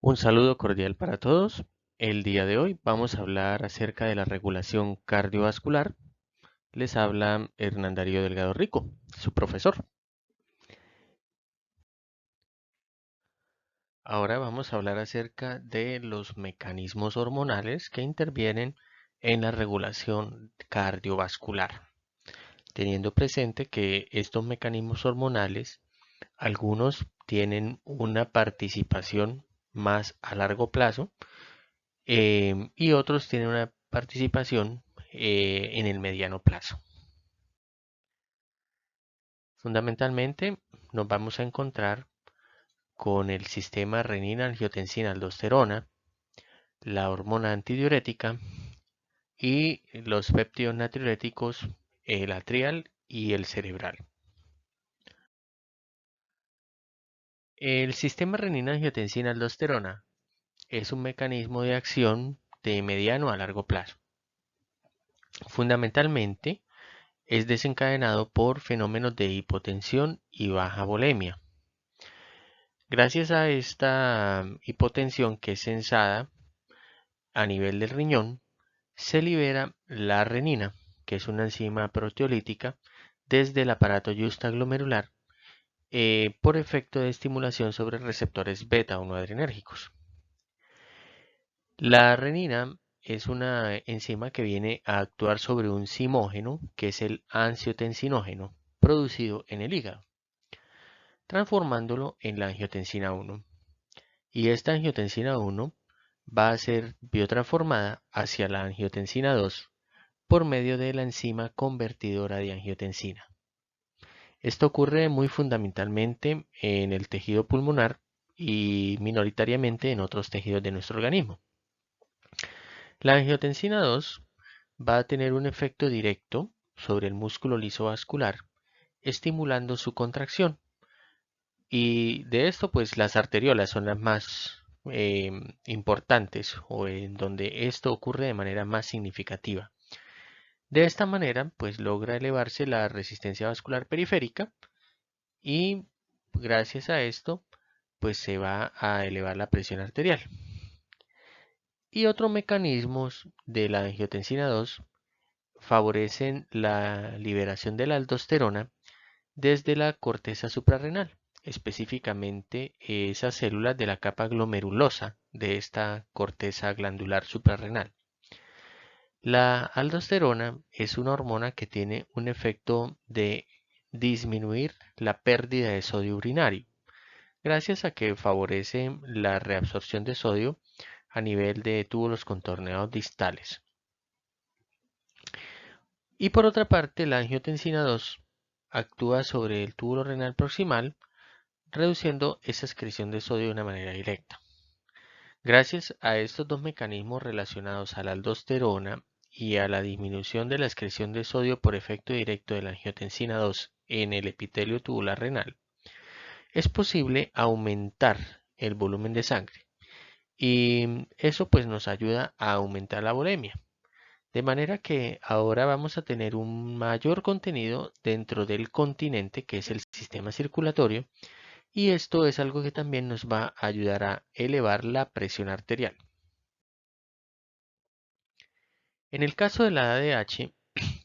Un saludo cordial para todos. El día de hoy vamos a hablar acerca de la regulación cardiovascular. Les habla Hernán Darío Delgado Rico, su profesor. Ahora vamos a hablar acerca de los mecanismos hormonales que intervienen en la regulación cardiovascular, teniendo presente que estos mecanismos hormonales, algunos tienen una participación más a largo plazo y otros tienen una participación en el mediano plazo. Fundamentalmente nos vamos a encontrar con el sistema renina-angiotensina-aldosterona, la hormona antidiurética y los péptidos natriuréticos, el atrial y el cerebral. El sistema renina-angiotensina-aldosterona es un mecanismo de acción de mediano a largo plazo. Fundamentalmente, es desencadenado por fenómenos de hipotensión y baja volemia. Gracias a esta hipotensión que es sensada a nivel del riñón, se libera la renina, que es una enzima proteolítica, desde el aparato justaglomerular por efecto de estimulación sobre receptores beta o noadrenérgicos. La renina es una enzima que viene a actuar sobre un zimógeno, que es el angiotensinógeno, producido en el hígado, transformándolo en la angiotensina 1. Y esta angiotensina 1 va a ser biotransformada hacia la angiotensina 2 por medio de la enzima convertidora de angiotensina. Esto ocurre muy fundamentalmente en el tejido pulmonar y minoritariamente en otros tejidos de nuestro organismo. La angiotensina 2 va a tener un efecto directo sobre el músculo liso vascular, estimulando su contracción. Y de esto, pues las arteriolas son las más importantes o en donde esto ocurre de manera más significativa. De esta manera, pues logra elevarse la resistencia vascular periférica y gracias a esto, pues se va a elevar la presión arterial. Y otros mecanismos de la angiotensina 2 favorecen la liberación de la aldosterona desde la corteza suprarrenal, específicamente esas células de la capa glomerulosa de esta corteza glandular suprarrenal. La aldosterona es una hormona que tiene un efecto de disminuir la pérdida de sodio urinario, gracias a que favorece la reabsorción de sodio a nivel de túbulos contorneados distales. Y por otra parte, la angiotensina 2 actúa sobre el túbulo renal proximal, reduciendo esa excreción de sodio de una manera directa. Gracias a estos dos mecanismos relacionados a la aldosterona y a la disminución de la excreción de sodio por efecto directo de la angiotensina 2 en el epitelio tubular renal, es posible aumentar el volumen de sangre y eso pues nos ayuda a aumentar la volemia. De manera que ahora vamos a tener un mayor contenido dentro del continente que es el sistema circulatorio. Y esto es algo que también nos va a ayudar a elevar la presión arterial. En el caso de la ADH,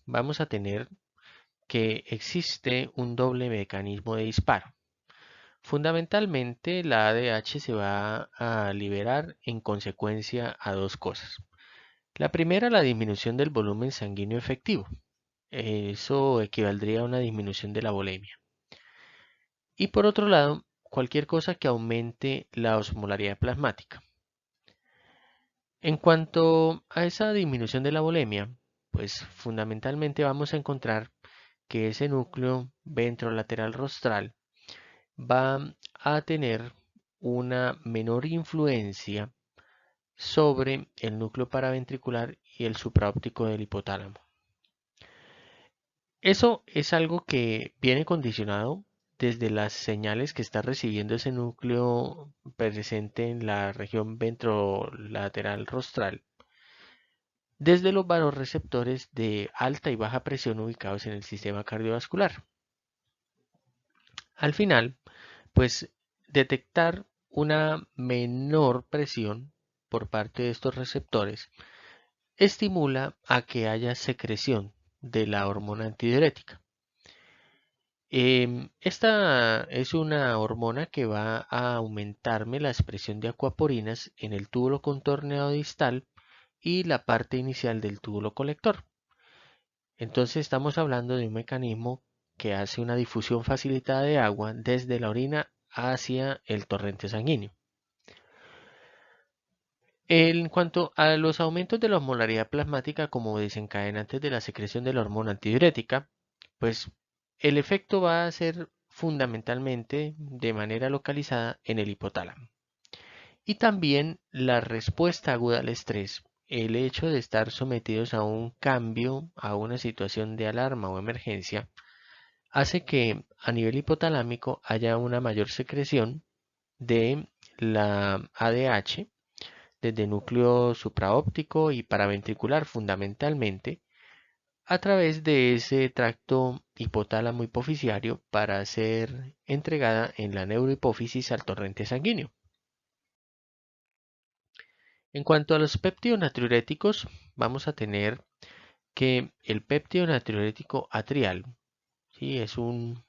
vamos a tener que existe un doble mecanismo de disparo. Fundamentalmente, la ADH se va a liberar en consecuencia a dos cosas. La primera, la disminución del volumen sanguíneo efectivo. Eso equivaldría a una disminución de la volemia. Y por otro lado, cualquier cosa que aumente la osmolaridad plasmática. En cuanto a esa disminución de la volemia, pues fundamentalmente vamos a encontrar que ese núcleo ventrolateral rostral va a tener una menor influencia sobre el núcleo paraventricular y el supraóptico del hipotálamo. Eso es algo que viene condicionado desde las señales que está recibiendo ese núcleo presente en la región ventrolateral rostral desde los vasoreceptores de alta y baja presión ubicados en el sistema cardiovascular. Al final, pues detectar una menor presión por parte de estos receptores estimula a que haya secreción de la hormona antidiurética. Esta es una hormona que va a aumentarme la expresión de acuaporinas en el túbulo contorneado distal y la parte inicial del túbulo colector. Entonces estamos hablando de un mecanismo que hace una difusión facilitada de agua desde la orina hacia el torrente sanguíneo. En cuanto a los aumentos de la osmolaridad plasmática como desencadenantes de la secreción de la hormona antidiurética, pues el efecto va a ser fundamentalmente de manera localizada en el hipotálamo. Y también la respuesta aguda al estrés, el hecho de estar sometidos a un cambio, a una situación de alarma o emergencia, hace que a nivel hipotalámico haya una mayor secreción de la ADH desde núcleo supraóptico y paraventricular fundamentalmente, a través de ese tracto hipotálamo hipoficiario para ser entregada en la neurohipófisis al torrente sanguíneo. En cuanto a los péptidos natriuréticos, vamos a tener que el péptido natriurético atrial, ¿sí? Es un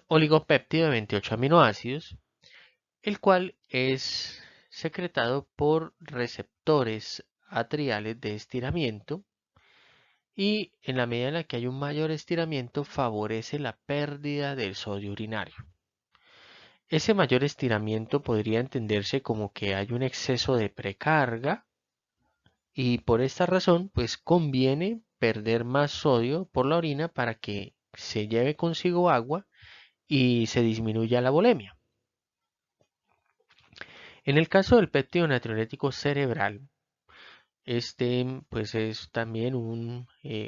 oligopéptido de 28 aminoácidos, el cual es secretado por receptores atriales de estiramiento y en la medida en la que hay un mayor estiramiento favorece la pérdida del sodio urinario. Ese mayor estiramiento podría entenderse como que hay un exceso de precarga y por esta razón pues conviene perder más sodio por la orina para que se lleve consigo agua y se disminuya la volemia. En el caso del péptido natriurético cerebral, este pues es también un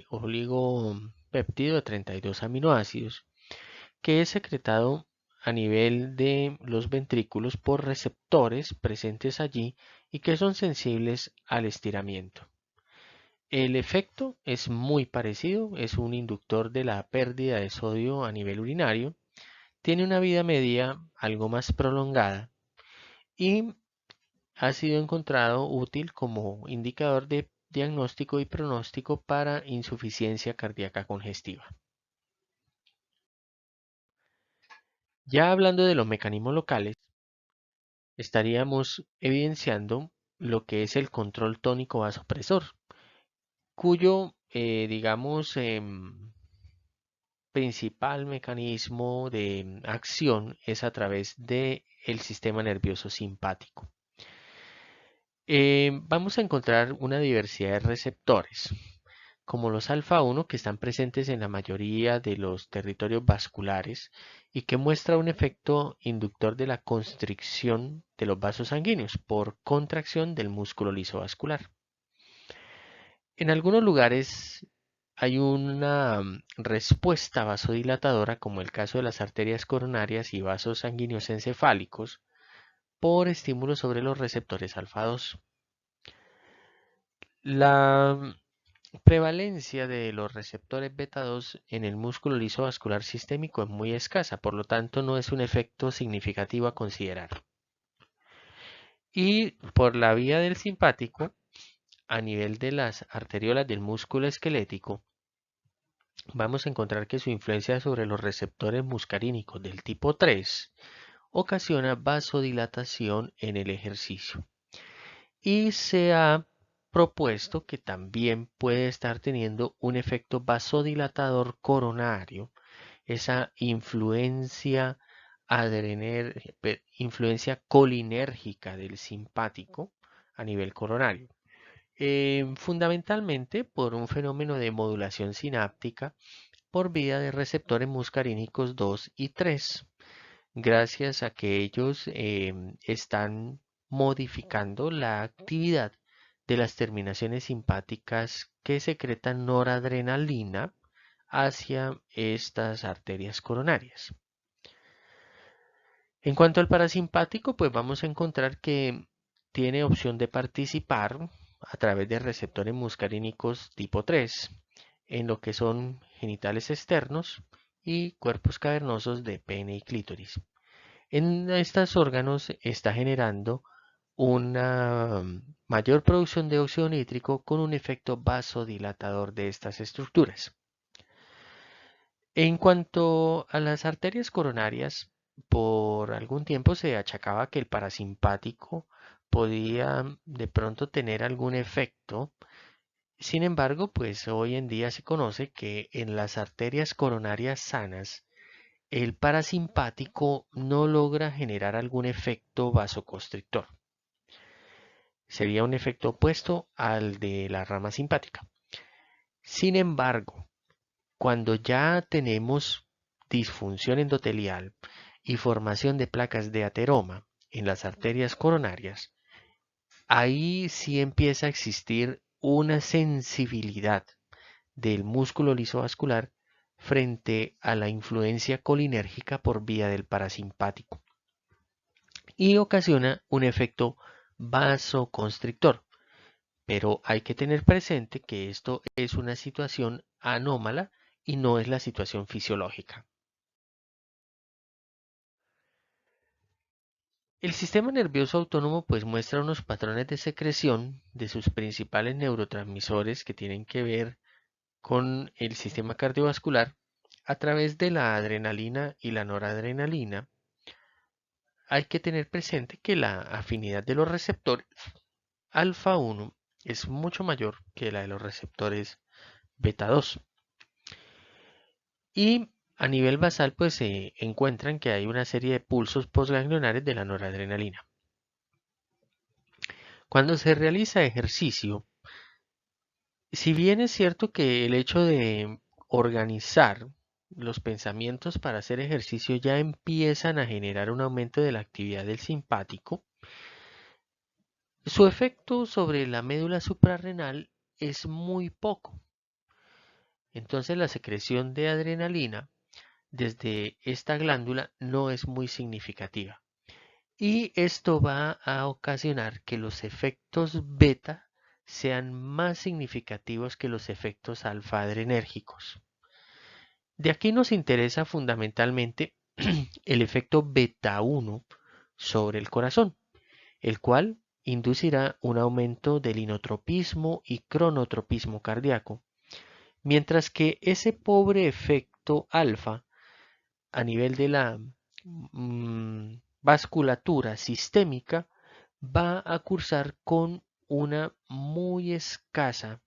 oligopéptido de 32 aminoácidos que es secretado a nivel de los ventrículos por receptores presentes allí y que son sensibles al estiramiento. El efecto es muy parecido, es un inductor de la pérdida de sodio a nivel urinario, tiene una vida media algo más prolongada y ha sido encontrado útil como indicador de diagnóstico y pronóstico para insuficiencia cardíaca congestiva. Ya hablando de los mecanismos locales, estaríamos evidenciando lo que es el control tónico vasopresor, cuyo, digamos, principal mecanismo de acción es a través del sistema nervioso simpático. Vamos a encontrar una diversidad de receptores, como los alfa 1 que están presentes en la mayoría de los territorios vasculares y que muestra un efecto inductor de la constricción de los vasos sanguíneos por contracción del músculo liso vascular. En algunos lugares hay una respuesta vasodilatadora, como el caso de las arterias coronarias y vasos sanguíneos encefálicos, por estímulos sobre los receptores alfa 2. La prevalencia de los receptores beta 2 en el músculo liso vascular sistémico es muy escasa, por lo tanto no es un efecto significativo a considerar. Y por la vía del simpático, a nivel de las arteriolas del músculo esquelético, vamos a encontrar que su influencia sobre los receptores muscarínicos del tipo 3 ocasiona vasodilatación en el ejercicio. Y se ha propuesto que también puede estar teniendo un efecto vasodilatador coronario, esa influencia colinérgica del simpático a nivel coronario. Fundamentalmente por un fenómeno de modulación sináptica por vía de receptores muscarínicos 2 y 3, gracias a que ellos están modificando la actividad de las terminaciones simpáticas que secretan noradrenalina hacia estas arterias coronarias. En cuanto al parasimpático, pues vamos a encontrar que tiene opción de participar a través de receptores muscarínicos tipo 3 en lo que son genitales externos y cuerpos cavernosos de pene y clítoris. En estos órganos está generando una mayor producción de óxido nítrico con un efecto vasodilatador de estas estructuras. En cuanto a las arterias coronarias, por algún tiempo se achacaba que el parasimpático podía de pronto tener algún efecto. Sin embargo, pues hoy en día se conoce que en las arterias coronarias sanas, el parasimpático no logra generar algún efecto vasoconstrictor. Sería un efecto opuesto al de la rama simpática. Sin embargo, cuando ya tenemos disfunción endotelial y formación de placas de ateroma en las arterias coronarias, ahí sí empieza a existir una sensibilidad del músculo lisovascular frente a la influencia colinérgica por vía del parasimpático y ocasiona un efecto vasoconstrictor. Pero hay que tener presente que esto es una situación anómala y no es la situación fisiológica. El sistema nervioso autónomo pues muestra unos patrones de secreción de sus principales neurotransmisores que tienen que ver con el sistema cardiovascular a través de la adrenalina y la noradrenalina. Hay que tener presente que la afinidad de los receptores alfa 1 es mucho mayor que la de los receptores beta 2. Y a nivel basal, pues se encuentran que hay una serie de pulsos postganglionares de la noradrenalina. Cuando se realiza ejercicio, si bien es cierto que el hecho de organizar los pensamientos para hacer ejercicio ya empiezan a generar un aumento de la actividad del simpático, su efecto sobre la médula suprarrenal es muy poco. Entonces la secreción de adrenalina desde esta glándula no es muy significativa. Y esto va a ocasionar que los efectos beta sean más significativos que los efectos alfa adrenérgicos. De aquí nos interesa fundamentalmente el efecto beta 1 sobre el corazón, el cual inducirá un aumento del inotropismo y cronotropismo cardíaco, mientras que ese pobre efecto alfa a nivel de la vasculatura sistémica va a cursar con una muy escasa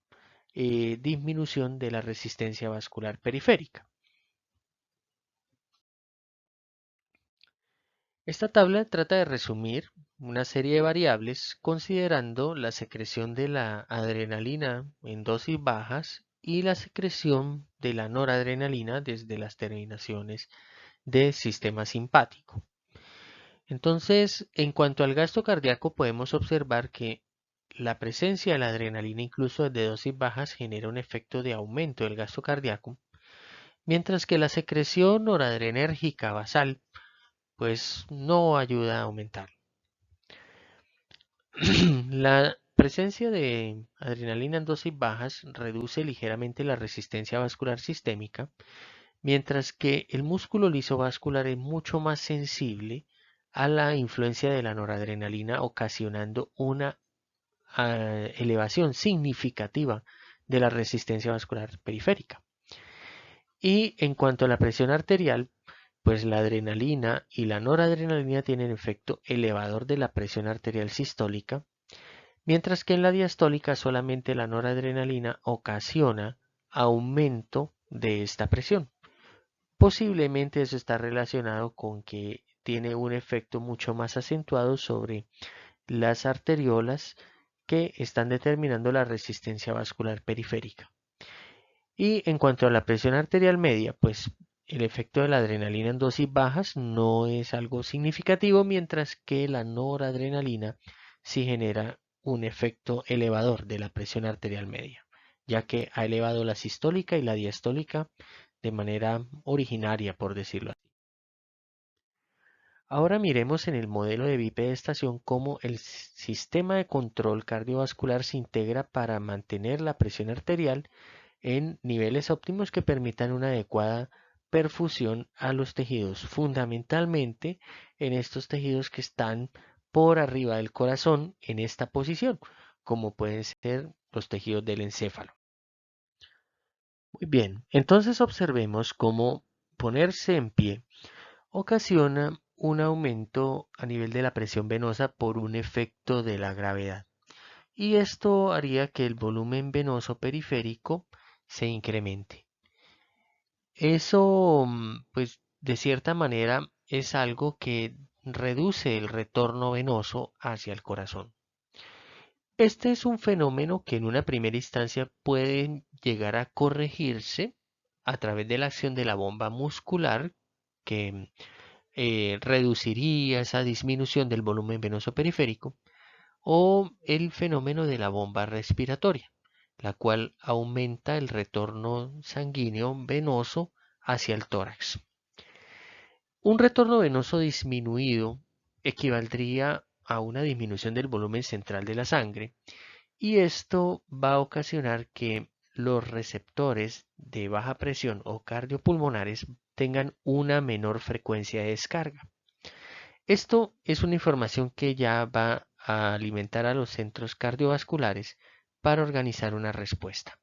disminución de la resistencia vascular periférica. Esta tabla trata de resumir una serie de variables considerando la secreción de la adrenalina en dosis bajas y la secreción de la noradrenalina desde las terminaciones del sistema simpático. Entonces, en cuanto al gasto cardíaco, podemos observar que la presencia de la adrenalina incluso de dosis bajas genera un efecto de aumento del gasto cardíaco, mientras que la secreción noradrenérgica basal pues no ayuda a aumentar. La presencia de adrenalina en dosis bajas reduce ligeramente la resistencia vascular sistémica, mientras que el músculo lisovascular es mucho más sensible a la influencia de la noradrenalina, ocasionando una elevación significativa de la resistencia vascular periférica. Y en cuanto a la presión arterial, pues la adrenalina y la noradrenalina tienen efecto elevador de la presión arterial sistólica, mientras que en la diastólica solamente la noradrenalina ocasiona aumento de esta presión. Posiblemente eso está relacionado con que tiene un efecto mucho más acentuado sobre las arteriolas que están determinando la resistencia vascular periférica. Y en cuanto a la presión arterial media, pues el efecto de la adrenalina en dosis bajas no es algo significativo, mientras que la noradrenalina sí genera un efecto elevador de la presión arterial media, ya que ha elevado la sistólica y la diastólica de manera originaria, por decirlo así. Ahora miremos en el modelo de bipedestación cómo el sistema de control cardiovascular se integra para mantener la presión arterial en niveles óptimos que permitan una adecuada perfusión a los tejidos, fundamentalmente en estos tejidos que están por arriba del corazón en esta posición, como pueden ser los tejidos del encéfalo. Muy bien, entonces observemos cómo ponerse en pie ocasiona un aumento a nivel de la presión venosa por un efecto de la gravedad. Y esto haría que el volumen venoso periférico se incremente. Eso, pues, de cierta manera es algo que reduce el retorno venoso hacia el corazón. Este es un fenómeno que en una primera instancia puede llegar a corregirse a través de la acción de la bomba muscular que reduciría esa disminución del volumen venoso periférico, o el fenómeno de la bomba respiratoria, la cual aumenta el retorno sanguíneo venoso hacia el tórax. Un retorno venoso disminuido equivaldría a una disminución del volumen central de la sangre, y esto va a ocasionar que los receptores de baja presión o cardiopulmonares tengan una menor frecuencia de descarga. Esto es una información que ya va a alimentar a los centros cardiovasculares para organizar una respuesta.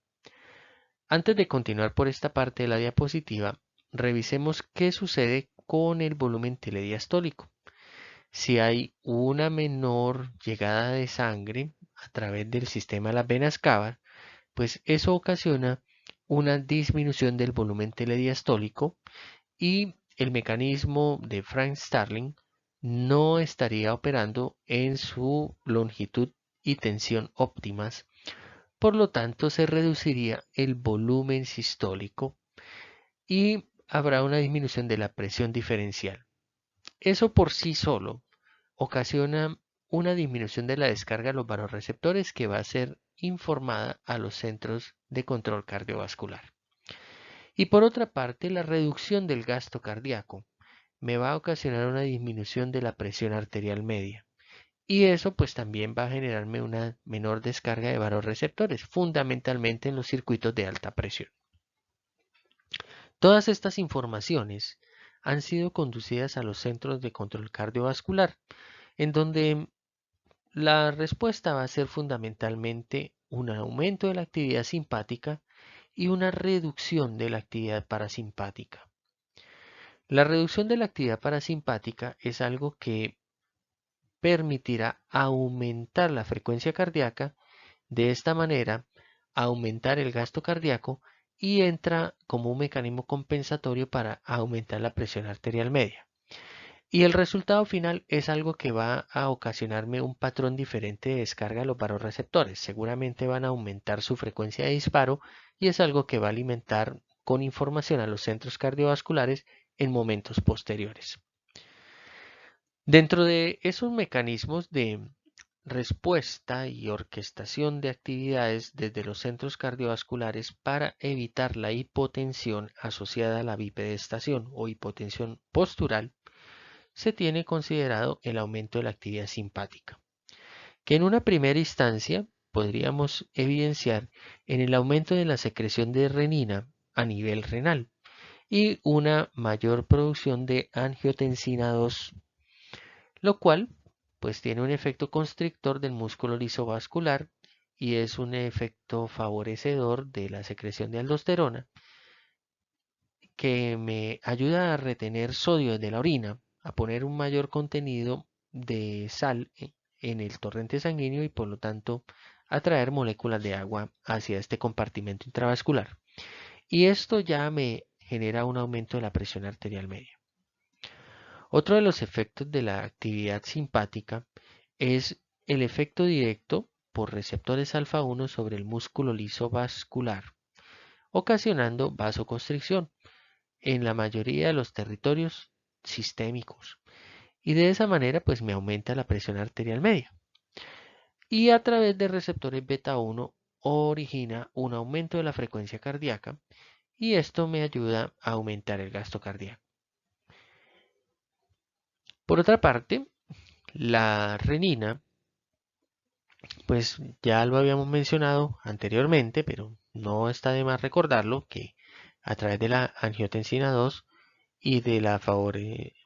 Antes de continuar por esta parte de la diapositiva, revisemos qué sucede con el volumen telediastólico. Si hay una menor llegada de sangre a través del sistema de las venas cava, pues eso ocasiona una disminución del volumen telediastólico, y el mecanismo de Frank Starling no estaría operando en su longitud y tensión óptimas, por lo tanto se reduciría el volumen sistólico y habrá una disminución de la presión diferencial. Eso por sí solo ocasiona una disminución de la descarga de los vasoreceptores que va a ser informada a los centros de control cardiovascular. Y por otra parte, la reducción del gasto cardíaco me va a ocasionar una disminución de la presión arterial media. Y eso pues también va a generarme una menor descarga de vasoreceptores, fundamentalmente en los circuitos de alta presión. Todas estas informaciones han sido conducidas a los centros de control cardiovascular, en donde la respuesta va a ser fundamentalmente un aumento de la actividad simpática y una reducción de la actividad parasimpática. La reducción de la actividad parasimpática es algo que permitirá aumentar la frecuencia cardíaca, de esta manera aumentar el gasto cardíaco, y entra como un mecanismo compensatorio para aumentar la presión arterial media. Y el resultado final es algo que va a ocasionarme un patrón diferente de descarga de los vasoreceptores. Seguramente van a aumentar su frecuencia de disparo, y es algo que va a alimentar con información a los centros cardiovasculares en momentos posteriores. Dentro de esos mecanismos de respuesta y orquestación de actividades desde los centros cardiovasculares para evitar la hipotensión asociada a la bipedestación o hipotensión postural, se tiene considerado el aumento de la actividad simpática, que en una primera instancia podríamos evidenciar en el aumento de la secreción de renina a nivel renal y una mayor producción de angiotensina 2, lo cual pues tiene un efecto constrictor del músculo lisovascular y es un efecto favorecedor de la secreción de aldosterona, que me ayuda a retener sodio de la orina, a poner un mayor contenido de sal en el torrente sanguíneo y por lo tanto atraer moléculas de agua hacia este compartimento intravascular. Y esto ya me genera un aumento de la presión arterial media. Otro de los efectos de la actividad simpática es el efecto directo por receptores alfa 1 sobre el músculo liso vascular, ocasionando vasoconstricción en la mayoría de los territorios sistémicos. Y de esa manera pues me aumenta la presión arterial media. Y a través de receptores beta 1 origina un aumento de la frecuencia cardíaca, y esto me ayuda a aumentar el gasto cardíaco. Por otra parte, la renina, pues ya lo habíamos mencionado anteriormente, pero no está de más recordarlo, que a través de la angiotensina 2 y del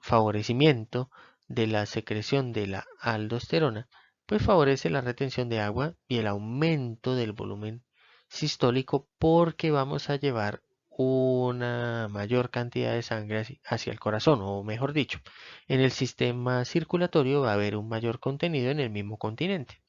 favorecimiento de la secreción de la aldosterona, pues favorece la retención de agua y el aumento del volumen sistólico porque vamos a llevar una mayor cantidad de sangre hacia el corazón, o mejor dicho, en el sistema circulatorio va a haber un mayor contenido en el mismo continente.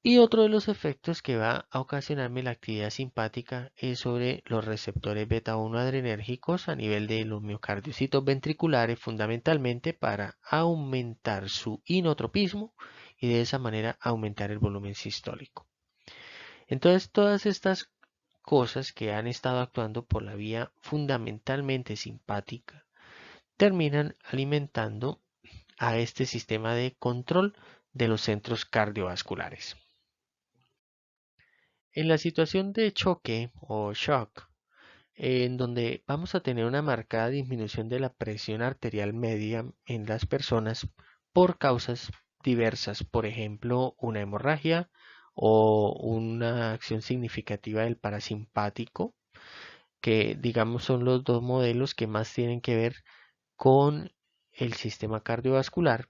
Y otro de los efectos que va a ocasionarme la actividad simpática es sobre los receptores beta 1 adrenérgicos a nivel de los miocardiocitos ventriculares, fundamentalmente para aumentar su inotropismo y de esa manera aumentar el volumen sistólico. Entonces, todas estas cosas que han estado actuando por la vía fundamentalmente simpática terminan alimentando a este sistema de control de los centros cardiovasculares. En la situación de choque o shock, en donde vamos a tener una marcada disminución de la presión arterial media en las personas por causas diversas, por ejemplo, una hemorragia o una acción significativa del parasimpático, que digamos son los dos modelos que más tienen que ver con el sistema cardiovascular,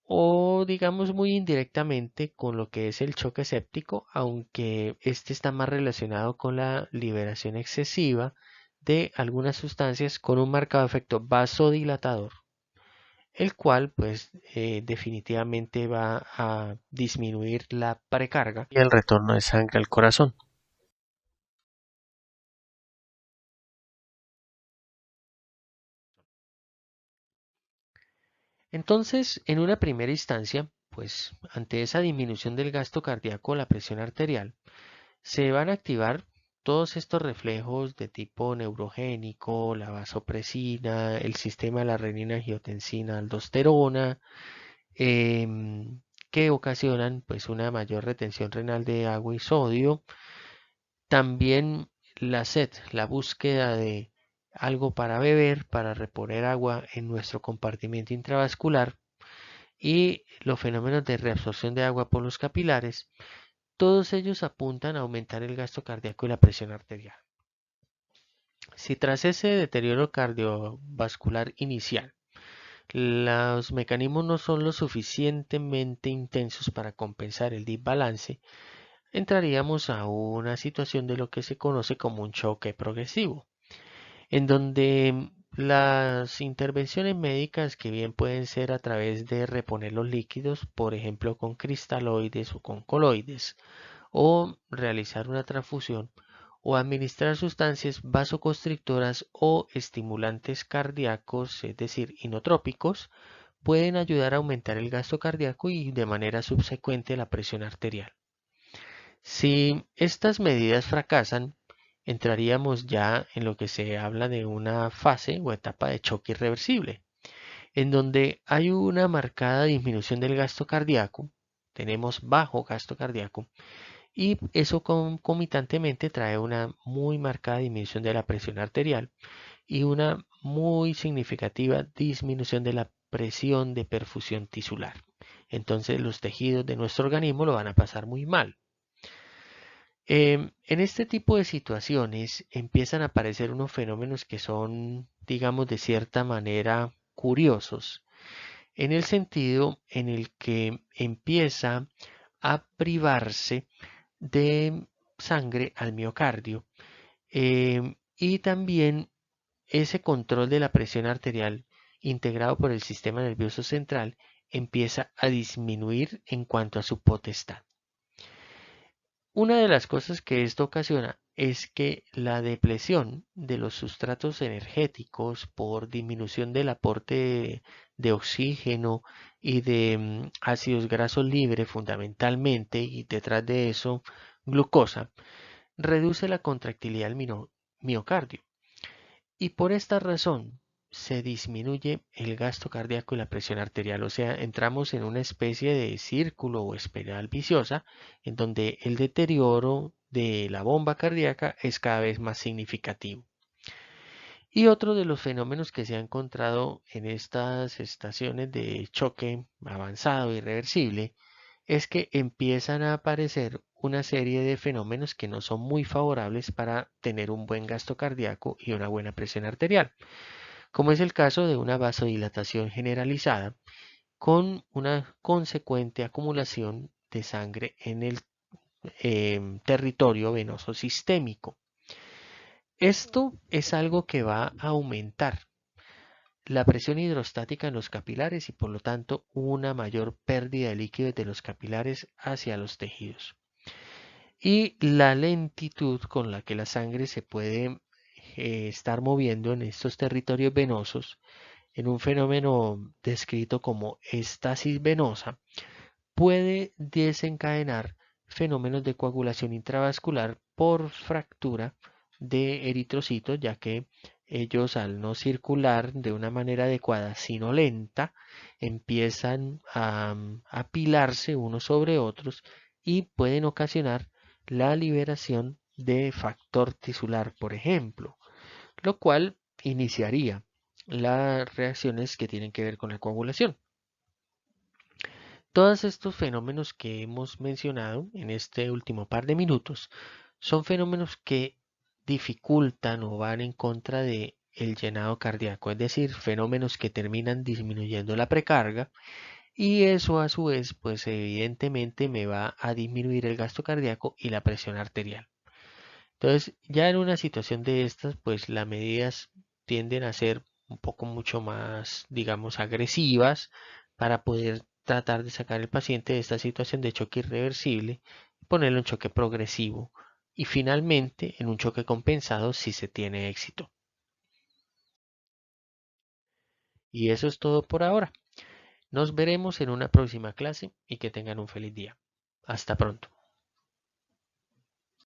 o digamos muy indirectamente con lo que es el choque séptico, aunque este está más relacionado con la liberación excesiva de algunas sustancias con un marcado efecto vasodilatador, el cual pues definitivamente va a disminuir la precarga y el retorno de sangre al corazón. Entonces, en una primera instancia, pues ante esa disminución del gasto cardíaco, la presión arterial, se van a activar todos estos reflejos de tipo neurogénico, la vasopresina, el sistema de la renina-angiotensina, aldosterona, que ocasionan pues una mayor retención renal de agua y sodio. También la sed, la búsqueda de algo para beber, para reponer agua en nuestro compartimento intravascular y los fenómenos de reabsorción de agua por los capilares. Todos ellos apuntan a aumentar el gasto cardíaco y la presión arterial. Si tras ese deterioro cardiovascular inicial, los mecanismos no son lo suficientemente intensos para compensar el desbalance, entraríamos a una situación de lo que se conoce como un choque progresivo, en donde las intervenciones médicas, que bien pueden ser a través de reponer los líquidos, por ejemplo con cristaloides o con coloides, o realizar una transfusión, o administrar sustancias vasoconstrictoras o estimulantes cardíacos, es decir, inotrópicos, pueden ayudar a aumentar el gasto cardíaco y de manera subsecuente la presión arterial. Si estas medidas fracasan, entraríamos ya en lo que se habla de una fase o etapa de choque irreversible, en donde hay una marcada disminución del gasto cardíaco, tenemos bajo gasto cardíaco, y eso concomitantemente trae una muy marcada disminución de la presión arterial y una muy significativa disminución de la presión de perfusión tisular. Entonces los tejidos de nuestro organismo lo van a pasar muy mal. En este tipo de situaciones empiezan a aparecer unos fenómenos que son, digamos, de cierta manera curiosos, en el sentido en el que empieza a privarse de sangre al miocardio, y también ese control de la presión arterial integrado por el sistema nervioso central empieza a disminuir en cuanto a su potestad. Una de las cosas que esto ocasiona es que la depresión de los sustratos energéticos por disminución del aporte de oxígeno y de ácidos grasos libres fundamentalmente, y detrás de eso glucosa, reduce la contractilidad del miocardio. Y por esta razón se disminuye el gasto cardíaco y la presión arterial. O sea, entramos en una especie de círculo o espiral viciosa en donde el deterioro de la bomba cardíaca es cada vez más significativo. Y otro de los fenómenos que se ha encontrado en estas estaciones de choque avanzado irreversible es que empiezan a aparecer una serie de fenómenos que no son muy favorables para tener un buen gasto cardíaco y una buena presión arterial, como es el caso de una vasodilatación generalizada con una consecuente acumulación de sangre en el territorio venoso sistémico. Esto es algo que va a aumentar la presión hidrostática en los capilares y por lo tanto una mayor pérdida de líquido de los capilares hacia los tejidos. Y la lentitud con la que la sangre se puede estar moviendo en estos territorios venosos, en un fenómeno descrito como estasis venosa, puede desencadenar fenómenos de coagulación intravascular por fractura de eritrocitos, ya que ellos al no circular de una manera adecuada, sino lenta, empiezan a apilarse unos sobre otros y pueden ocasionar la liberación de factor tisular, por ejemplo, lo cual iniciaría las reacciones que tienen que ver con la coagulación. Todos estos fenómenos que hemos mencionado en este último par de minutos son fenómenos que dificultan o van en contra de el llenado cardíaco, es decir, fenómenos que terminan disminuyendo la precarga y eso a su vez pues evidentemente me va a disminuir el gasto cardíaco y la presión arterial. Entonces, ya en una situación de estas, pues las medidas tienden a ser un poco mucho más, digamos, agresivas para poder tratar de sacar al paciente de esta situación de choque irreversible y ponerlo en choque progresivo y finalmente en un choque compensado si se tiene éxito. Y eso es todo por ahora. Nos veremos en una próxima clase y que tengan un feliz día. Hasta pronto.